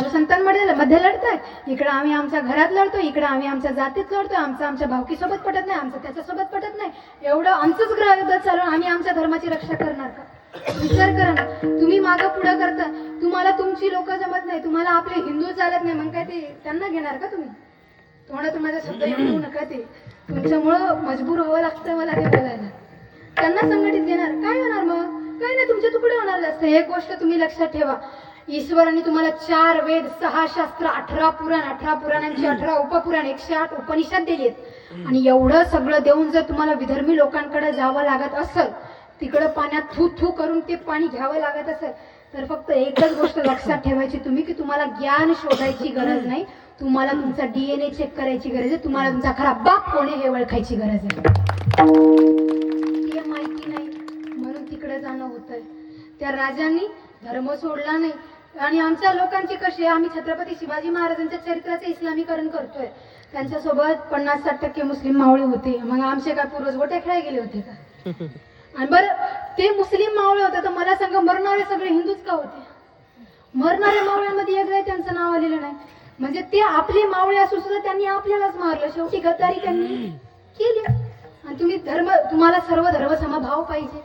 संतांमध्ये मध्ये लढताय, इकडे आम्ही आमच्या घरात लढतो, इकडे आम्ही आमच्या जातीत लढतो, आमच्या भावकीसोबत पटत नाही, आमचं त्याच्यासोबत पटत नाही, एवढं आमचंच गृहयुद्ध चालू, आम्ही आमच्या धर्माची रक्षा करणार का? विचार करा ना. तुम्ही मागं पुढं करता, तुम्हाला तुमची लोक जमत नाही, तुम्हाला आपले हिंदू चालत नाही, मग काय ते त्यांना घेणार का तुम्ही? तोंडातून माझा शब्द येऊ नका, ते तुमच्यामुळं मजबूर व्हावं लागतं मला ते बोलायला. त्यांना संघटित घेणार काय होणार? मग काय नाही, तुमचे तुकडे होणार जास्त. हे गोष्ट तुम्ही लक्षात ठेवा. ईश्वराने तुम्हाला 4 वेद, 6 शास्त्र, 18 पुराण, 18 पुराणांची 18 उपपुराण, 108 उपनिषद दिली आहेत. आणि एवढं सगळं देऊन जर तुम्हाला विधर्मी लोकांकडे जावं लागत असेल, तिकडं पाण्यात थू थू करून ते पाणी घ्यावं लागत असेल, तर फक्त एकच गोष्ट लक्षात ठेवायची तुम्ही, की तुम्हाला ज्ञान शोधायची गरज नाही, तुम्हाला तुमचा DNA चेक करायची गरज आहे, तुम्हाला तुमचा खरा बाप कोण आहे हे ओळखायची गरज आहे. हे माहिती नाही म्हणून तिकडे जाणं होतंय. त्या राजांनी धर्म सोडला नाही. आणि आमच्या लोकांची कशी, आम्ही छत्रपती शिवाजी महाराजांच्या चरित्राचे इस्लामीकरण करतोय, त्यांच्यासोबत 50-60% मुस्लिम मावळे होते, मग आमचे काय पूर्वज गोट्या खेळायला गेले होते का? आणि बरं, ते मुस्लिम मावळे होते तर मला सांगा, मरणारे सगळे हिंदूच का होते? मरणाऱ्या मावळ्यांमध्ये एक त्यांचं नाव आलेलं नाही. म्हणजे ते आपले मावळे असून सुद्धा त्यांनी आपल्यालाच मारलं, शेवटी गद्दारी त्यांनी केली. आणि तुम्हाला सर्व धर्म समभाव पाहिजे,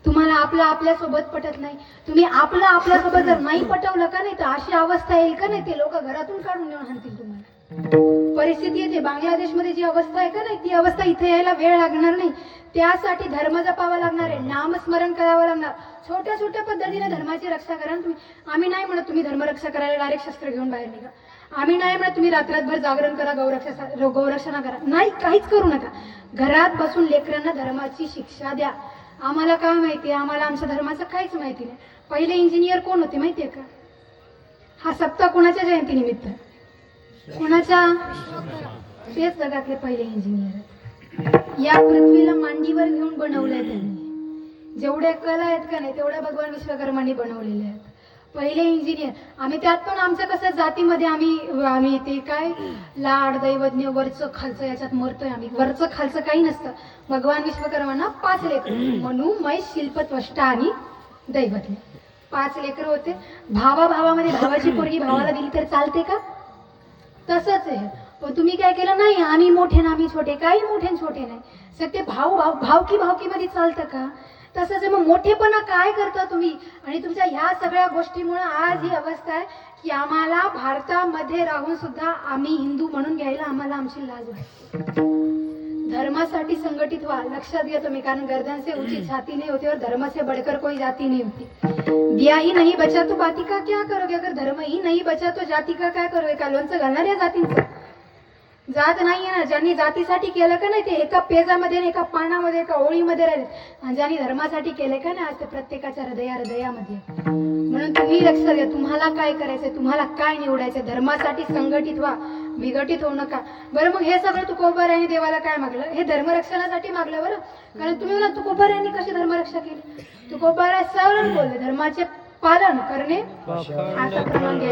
तुम्हाला आपल्या सोबत पटत नाही, तुम्ही आपल्या सोबत जर नाही पटवलं का नाही, तर अशी अवस्था येईल का नाही, ते लोक घरातून काढून नेऊन हाणतील तुम्हाला. परिस्थिती येते. बांगलादेशमध्ये जी अवस्था आहे का नाही, ती अवस्था इथे यायला वेळ लागणार नाही. त्यासाठी धर्म जपावा लागणार आहे, नामस्मरण करावं लागणार. छोट्या छोट्या पद्धतीने धर्माची रक्षा करा. आम्ही नाही म्हणत तुम्ही धर्मरक्षा करायला डायरेक्ट शस्त्र घेऊन बाहेर निघा. आम्ही नाही म्हणत तुम्ही रात्रभर जागरण करा, गौरक्षणा करा, नाही, काहीच करू नका. घरात बसून लेकरांना धर्माची शिक्षा द्या. आम्हाला काय माहिती, आम्हाला आमच्या धर्माचं काहीच माहिती नाही. पहिले इंजिनियर कोण होते माहितीये का? हा सप्ताह कोणाच्या जयंतीनिमित्त? कोणाच्या? तेच जगातले पहिले इंजिनियर. या पृथ्वीला मांडीवर घेऊन बनवलंय त्यांनी. जेवढ्या कला आहेत का नाही, तेवढ्या भगवान विश्वकर्मांनी बनवलेल्या आहेत. पहिले इंजिनियर. आम्ही त्यात पण आमचं कसं जातीमध्ये आम्ही ते काय लाड दैवज्ञ वरचं खालचं याच्यात मरतोय आम्ही. वरचं खालचं काही नसतं. भगवान विश्वकर्मांना 5 लेकरं, मनु मै शिल्प त्वष्टा आणि दैवज्ञ, 5 लेकरं होते. भावामध्ये भावाची पोरगी भावाला दिली तर चालते का? तसंच आहे. पण तुम्ही काय केलं? नाही, आम्ही मोठे ना आम्ही छोटे, काही मोठे छोटे नाही, सगळे भावकीमध्ये चालतं का? तसंच मग मोठेपणा काय करता तुम्ही? आणि तुमच्या ह्या सगळ्या गोष्टीमुळे आज ही अवस्था आहे की आम्हाला भारतामध्ये राहून सुद्धा आम्ही हिंदू म्हणून घ्यायला आम्हाला आमची लाज वाटते. धर्मासाठी संघटित व्हा. लक्षात घ्या तुम्ही, कारण गर्दन से ऊंची छाती नहीं होती और धर्म से बढ़कर कोई जाती नहीं होती. दिया ही नहीं बचा तो बाती का क्या करोगे? अगर धर्म ही नहीं बचा तो जाती का काय करोगे? का लोणचं घालणार या जातींचं? जात नाहीये ना. ज्यांनी जातीसाठी केलं का नाही, ते एका पेजामध्ये, एका पानामध्ये, एका ओळीमध्ये राहिले. आणि ज्यांनी धर्मासाठी केलं का नाही, आज ते प्रत्येकाच्या हृदयामध्ये. म्हणून तुम्ही लक्षात घ्या, तुम्हाला काय करायचंय, तुम्हाला काय निवडायचंय. धर्मासाठी संघटित व्हा, विघटित होऊ नका. बरं, मग हे सगळं तुकोबारायांनी देवाला काय मागलं? हे धर्मरक्षणासाठी मागलं. बरं, कारण तुम्ही म्हणा तुकोबारायांनी कशी धर्मरक्षा केली? तुकोबाराय सरळ बोलले, धर्माचे पालन करणे आता प्रमाण